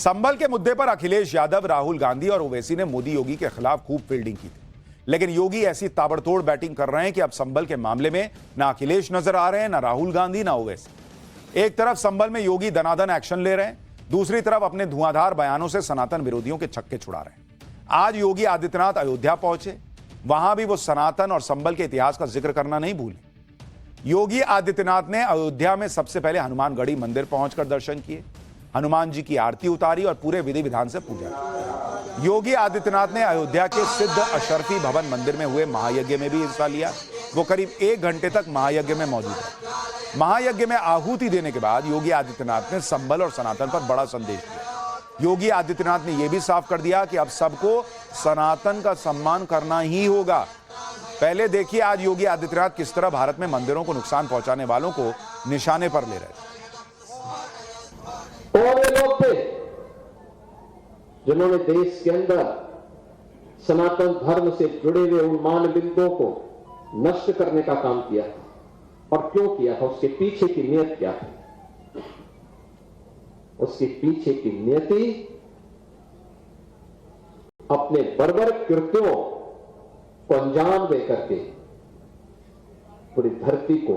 संभल के मुद्दे पर अखिलेश यादव, राहुल गांधी और ओवैसी ने मोदी योगी के खिलाफ खूब फील्डिंग की थी, लेकिन योगी ऐसी ताबड़तोड़ बैटिंग कर रहे हैं कि अब संभल के मामले में ना अखिलेश नजर आ रहे हैं, ना राहुल गांधी, ना ओवैसी। एक तरफ संभल में योगी दनादन एक्शन ले रहे हैं, दूसरी तरफ अपने धुआंधार बयानों से सनातन विरोधियों के छक्के छुड़ा रहे हैं। आज योगी आदित्यनाथ अयोध्या पहुंचे, वहां भी वो सनातन और संभल के इतिहास का जिक्र करना नहीं भूले। योगी आदित्यनाथ ने अयोध्या में सबसे पहले हनुमानगढ़ी मंदिर पहुंचकर दर्शन किए, हनुमान जी की आरती उतारी और पूरे विधि विधान से पूजा की। योगी आदित्यनाथ ने अयोध्या के सिद्ध अशरफी भवन मंदिर में हुए महायज्ञ में भी हिस्सा लिया। वो करीब 1 घंटे तक महायज्ञ में मौजूद है। महायज्ञ में आहुति देने के बाद योगी आदित्यनाथ ने संभल और सनातन पर बड़ा संदेश दिया। योगी आदित्यनाथ ने यह भी साफ कर दिया कि अब सबको सनातन का सम्मान करना ही होगा। पहले देखिए आज योगी आदित्यनाथ किस तरह भारत में मंदिरों को नुकसान पहुंचाने वालों को निशाने पर ले रहे थे। और वे लोग थे जिन्होंने देश के अंदर सनातन धर्म से जुड़े हुए उन मानबिंदुओं को नष्ट करने का काम किया था। और क्यों किया था, उसके पीछे की नियत क्या थी? उसके पीछे की नियति अपने बर्बर कृत्यों को अंजाम दे करके पूरी धरती को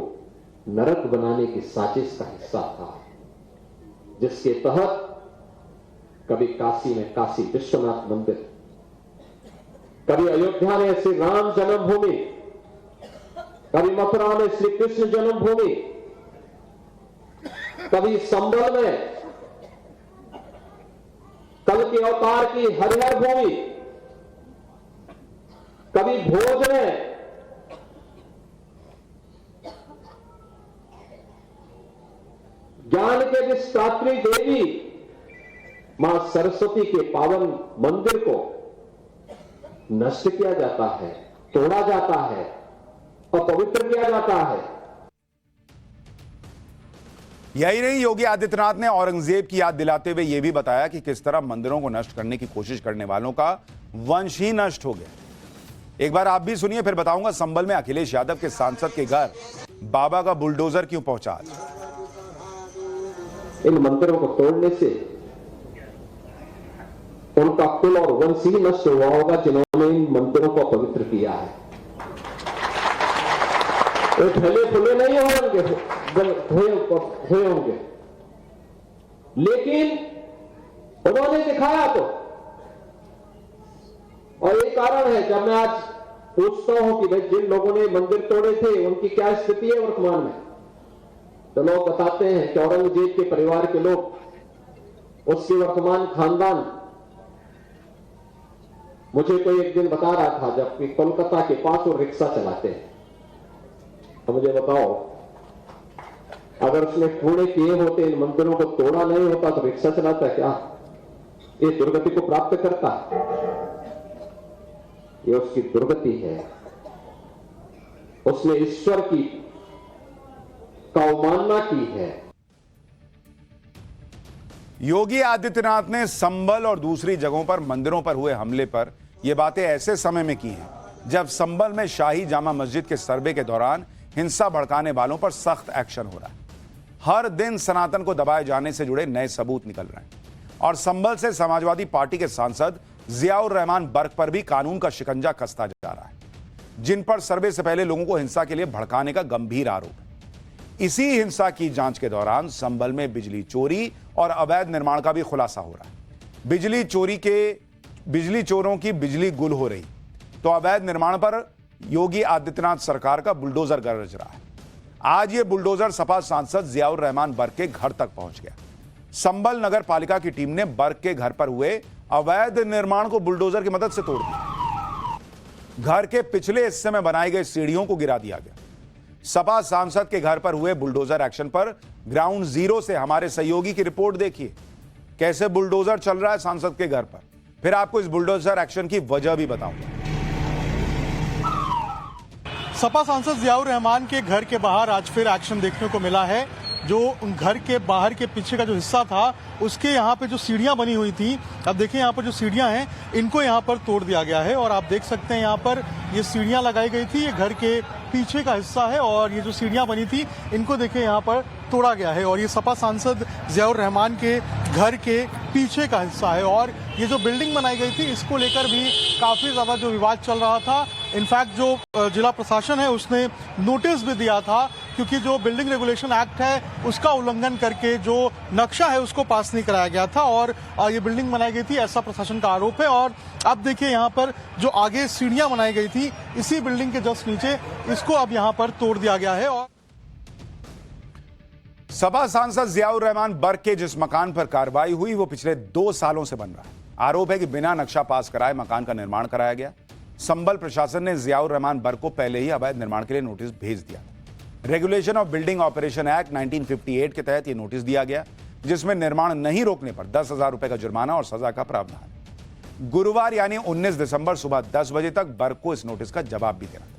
नरक बनाने की साजिश का हिस्सा था, जिसके तहत कभी काशी में काशी विश्वनाथ मंदिर, कभी अयोध्या में श्री राम जन्मभूमि, कभी मथुरा में श्री कृष्ण जन्मभूमि, कभी संभल में कल के अवतार की हरिहर भूमि, कभी भोज में ज्ञान के जिस रात्रि देवी मां सरस्वती के पावन मंदिर को नष्ट किया जाता है, तोड़ा जाता है, अपवित्र किया जाता है। यही नहीं, योगी आदित्यनाथ ने औरंगजेब की याद दिलाते हुए यह भी बताया कि किस तरह मंदिरों को नष्ट करने की कोशिश करने वालों का वंश ही नष्ट हो गया। एक बार आप भी सुनिए, फिर बताऊंगा संभल में अखिलेश यादव के सांसद के घर बाबा का बुलडोजर क्यों पहुंचा। इन मंदिरों को तोड़ने से उनका कुल और वंश ही नष्ट हुआ होगा जिन्होंने इन मंदिरों को अपवित्र किया है। वो फैले फुले नहीं होंगे, लेकिन उन्होंने दिखाया तो। और एक कारण है, जब मैं आज पूछता हूं कि भाई जिन लोगों ने मंदिर तोड़े थे उनकी क्या स्थिति है वर्तमान में, तो लोग बताते हैं कि औरंगजेब के परिवार के लोग, उसके वर्तमान खानदान। मुझे कोई एक दिन बता रहा था, जबकि कोलकाता के पास वो रिक्शा चलाते हैं, तो मुझे बताओ अगर उसने पुणे किए होते, इन मंदिरों को तोड़ा नहीं होता, तो रिक्शा चलाता क्या? ये दुर्गति को प्राप्त करता, ये उसकी दुर्गति है। उसने ईश्वर की अवमानना की है। योगी आदित्यनाथ ने संभल और दूसरी जगहों पर मंदिरों पर हुए हमले पर यह बातें ऐसे समय में की हैं जब संभल में शाही जामा मस्जिद के सर्वे के दौरान हिंसा भड़काने वालों पर सख्त एक्शन हो रहा है। हर दिन सनातन को दबाए जाने से जुड़े नए सबूत निकल रहे हैं और संभल से समाजवादी पार्टी के सांसद जियाउर रहमान बर्क पर भी कानून का शिकंजा कसता जा रहा है, जिन पर सर्वे से पहले लोगों को हिंसा के लिए भड़काने का गंभीर आरोप है। इसी हिंसा की जांच के दौरान संभल में बिजली चोरी और अवैध निर्माण का भी खुलासा हो रहा है। बिजली चोरों की बिजली गुल हो रही, तो अवैध निर्माण पर योगी आदित्यनाथ सरकार का बुलडोजर गरज रहा है। आज ये बुलडोजर सपा सांसद जियाउर रहमान बर्क के घर तक पहुंच गया। संभल नगर पालिका की टीम ने बर्क के घर पर हुए अवैध निर्माण को बुलडोजर की मदद से तोड़ दिया। घर के पिछले हिस्से में बनाई गई सीढ़ियों को गिरा दिया गया। सपा सांसद के घर पर हुए बुलडोजर एक्शन पर ग्राउंड जीरो से हमारे सहयोगी की रिपोर्ट देखिए, कैसे बुलडोजर चल रहा है सांसद के घर पर। फिर आपको इस बुलडोजर एक्शन की वजह भी बताऊंगा। सपा सांसद जियाउर रहमान के घर के बाहर आज फिर एक्शन देखने को मिला है। जो घर के बाहर के पीछे का जो हिस्सा था, उसके यहाँ पे जो सीढ़ियाँ बनी हुई थी, अब देखिए यहाँ पर जो सीढ़ियाँ हैं इनको यहाँ पर तोड़ दिया गया है। और आप देख सकते हैं यहाँ पर ये सीढ़ियाँ लगाई गई थी, ये घर के पीछे का हिस्सा है और ये जो सीढ़ियाँ बनी थी इनको देखिए यहाँ पर तोड़ा गया है। और ये सपा सांसद जियाउर रहमान के घर के पीछे का हिस्सा है। और ये जो बिल्डिंग बनाई गई थी इसको लेकर भी काफ़ी ज़्यादा जो विवाद चल रहा था। इनफैक्ट जो जिला प्रशासन है उसने नोटिस भी दिया था, क्योंकि जो बिल्डिंग रेगुलेशन एक्ट है उसका उल्लंघन करके जो नक्शा है उसको पास नहीं कराया गया था और ये बिल्डिंग बनाई गई थी, ऐसा प्रशासन का आरोप है। और अब देखिए यहाँ पर जो आगे सीढ़ियाँ बनाई गई थी इसी बिल्डिंग के जस्ट नीचे, इसको अब यहाँ पर तोड़ दिया गया है। और सपा सांसद जियाउर रहमान बर्क के जिस मकान पर कार्रवाई हुई वो पिछले 2 सालों से बन रहा है। आरोप है कि बिना नक्शा पास कराए मकान का निर्माण कराया गया। संभल प्रशासन ने जियाउर रहमान बर्क को पहले ही अवैध निर्माण के लिए नोटिस भेज दिया। Regulation of building operation act 1958 के तहत यह नोटिस दिया गया, जिसमें निर्माण नहीं रोकने पर 10,000 रुपए का जुर्माना और सजा का प्रावधान। गुरुवार यानी 19 दिसंबर सुबह 10 बजे तक बर्क को इस नोटिस का जवाब भी देना था।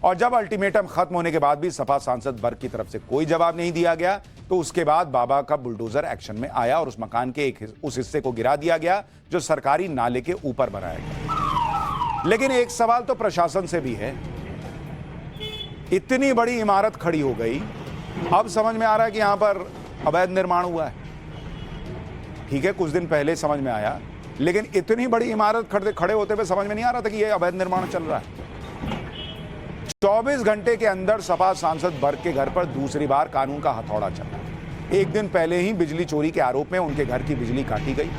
और जब अल्टीमेटम खत्म होने के बाद भी सपा सांसद बर्क की तरफ से कोई जवाब नहीं दिया गया, तो उसके बाद बाबा का बुलडोजर एक्शन में आया और उस मकान के उस हिस्से को गिरा दिया गया जो सरकारी नाले के ऊपर बनाया गया। लेकिन एक सवाल तो प्रशासन से भी है, इतनी बड़ी इमारत खड़ी हो गई, अब समझ में आ रहा है कि यहां पर अवैध निर्माण हुआ है। ठीक है, कुछ दिन पहले समझ में आया, लेकिन इतनी बड़ी इमारत खड़े होते हुए समझ में नहीं आ रहा था कि यह अवैध निर्माण चल रहा है। 24 घंटे के अंदर सपा सांसद बर्क के घर पर दूसरी बार कानून का हथौड़ा चला। एक दिन पहले ही बिजली चोरी के आरोप में उनके घर की बिजली काटी गई।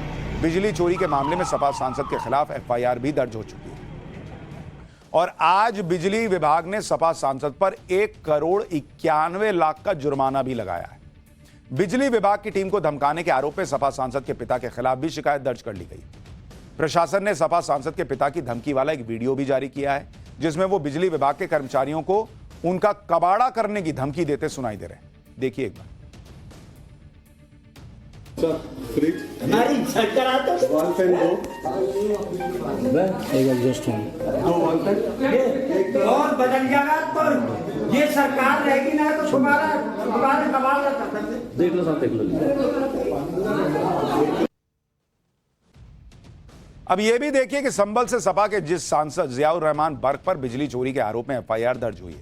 बिजली चोरी के मामले में सपा सांसद के खिलाफ एफआईआर भी दर्ज हो चुकी है। और आज बिजली विभाग ने सपा सांसद पर 1,91,00,000 का जुर्माना भी लगाया है। बिजली विभाग की टीम को धमकाने के आरोप में सपा सांसद के पिता के खिलाफ भी शिकायत दर्ज कर ली गई। प्रशासन ने सपा सांसद के पिता की धमकी वाला एक वीडियो भी जारी किया है, जिसमें वो बिजली विभाग के कर्मचारियों को उनका कबाड़ा करने की धमकी देते सुनाई दे रहे हैं। देखिए एक बार। एक एग्जॉस्ट फैन और बदल जाएगा तो ये सरकार रहेगी ना तो तुम्हारा कबाड़ देख लो, सब देख लो। अब यह भी देखिए कि संभल से सपा के जिस सांसद जियाउर रहमान बर्क पर बिजली चोरी के आरोप में एफआईआर दर्ज हुई है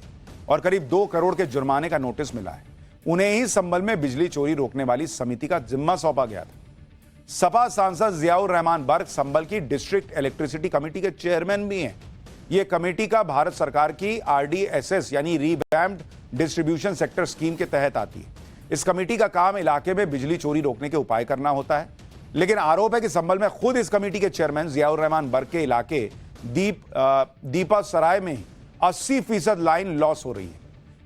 और करीब 2 करोड़ के जुर्माने का नोटिस मिला है, उन्हें ही संभल में बिजली चोरी रोकने वाली समिति का जिम्मा सौंपा गया था। सपा सांसद जियाउर रहमान बर्क संभल की डिस्ट्रिक्ट इलेक्ट्रिसिटी कमेटी के चेयरमैन भी हैं। यह कमेटी का भारत सरकार की RDSS यानी रिवैम्प्ड डिस्ट्रीब्यूशन सेक्टर स्कीम के तहत आती है। इस कमेटी का काम इलाके में बिजली चोरी रोकने के उपाय करना होता है। लेकिन आरोप है कि संभल में खुद इस कमेटी के चेयरमैन जियाउर रहमान बर्क के इलाके दीपा सराय में 80% लाइन लॉस हो रही है।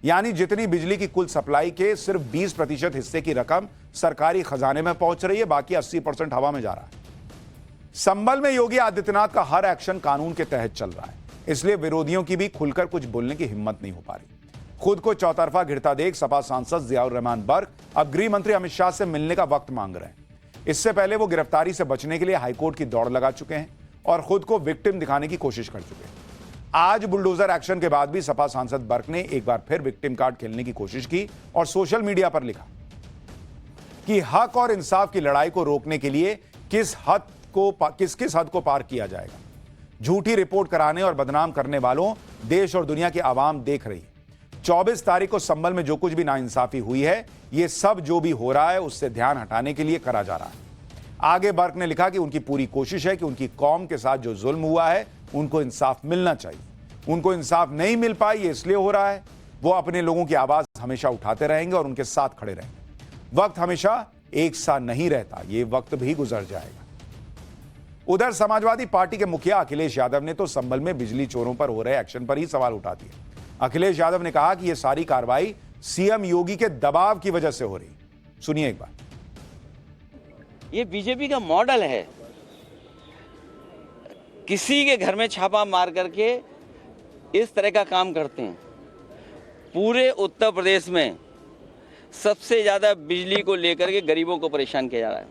यानी जितनी बिजली की कुल सप्लाई के सिर्फ 20% हिस्से की रकम सरकारी खजाने में पहुंच रही है, बाकी 80% हवा में जा रहा है। संभल में योगी आदित्यनाथ का हर एक्शन कानून के तहत चल रहा है, इसलिए विरोधियों की भी खुलकर कुछ बोलने की हिम्मत नहीं हो पा रही। खुद को चौतरफा घिरता देख सपा सांसद जियाउर रहमान बर्क अब गृह मंत्री अमित शाह से मिलने का वक्त मांग रहे हैं। इससे पहले वो गिरफ्तारी से बचने के लिए हाईकोर्ट की दौड़ लगा चुके हैं और खुद को विक्टिम दिखाने की कोशिश कर चुके हैं। आज बुलडोजर एक्शन के बाद भी सपा सांसद बर्क ने एक बार फिर विक्टिम कार्ड खेलने की कोशिश की और सोशल मीडिया पर लिखा कि हक और इंसाफ की लड़ाई को रोकने के लिए किस हद को पार किया जाएगा। झूठी रिपोर्ट कराने और बदनाम करने वालों देश और दुनिया की आवाम देख रही है। 24 तारीख को संभल में जो कुछ भी नाइंसाफी हुई है, ये सब जो भी हो रहा है उससे ध्यान हटाने के लिए करा जा रहा है। आगे बर्क ने लिखा कि उनकी पूरी कोशिश है कि उनकी कौम के साथ जो जुल्म हुआ है उनको इंसाफ मिलना चाहिए। उनको इंसाफ नहीं मिल पाई, ये इसलिए हो रहा है। वो अपने लोगों की आवाज हमेशा उठाते रहेंगे और उनके साथ खड़े रहेंगे। वक्त हमेशा एक सा नहीं रहता, ये वक्त भी गुजर जाएगा। उधर समाजवादी पार्टी के मुखिया अखिलेश यादव ने तो संभल में बिजली चोरों पर हो रहे एक्शन पर ही सवाल उठा दिए। अखिलेश यादव ने कहा कि यह सारी कार्रवाई सीएम योगी के दबाव की वजह से हो रही। सुनिए एक बार। ये बीजेपी का मॉडल है, किसी के घर में छापा मार करके इस तरह का काम करते हैं। पूरे उत्तर प्रदेश में सबसे ज्यादा बिजली को लेकर के गरीबों को परेशान किया जा रहा है।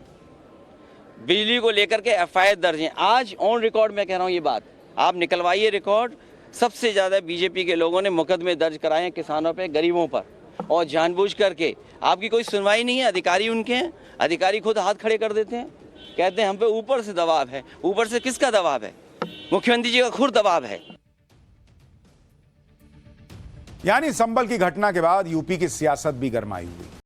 बिजली को लेकर के एफआईआर दर्ज है। आज ऑन रिकॉर्ड मैं कह रहा हूं, ये बात आप निकलवाइए रिकॉर्ड। सबसे ज्यादा बीजेपी के लोगों ने मुकदमे दर्ज कराए हैं किसानों पे, गरीबों पर, और जानबूझ करके। आपकी कोई सुनवाई नहीं है, अधिकारी उनके हैं, अधिकारी खुद हाथ खड़े कर देते हैं, कहते हैं हम पे ऊपर से दबाव है। ऊपर से किसका दबाव है? मुख्यमंत्री जी का खुद दबाव है। यानी संभल की घटना के बाद यूपी की सियासत भी गरमाई हुई।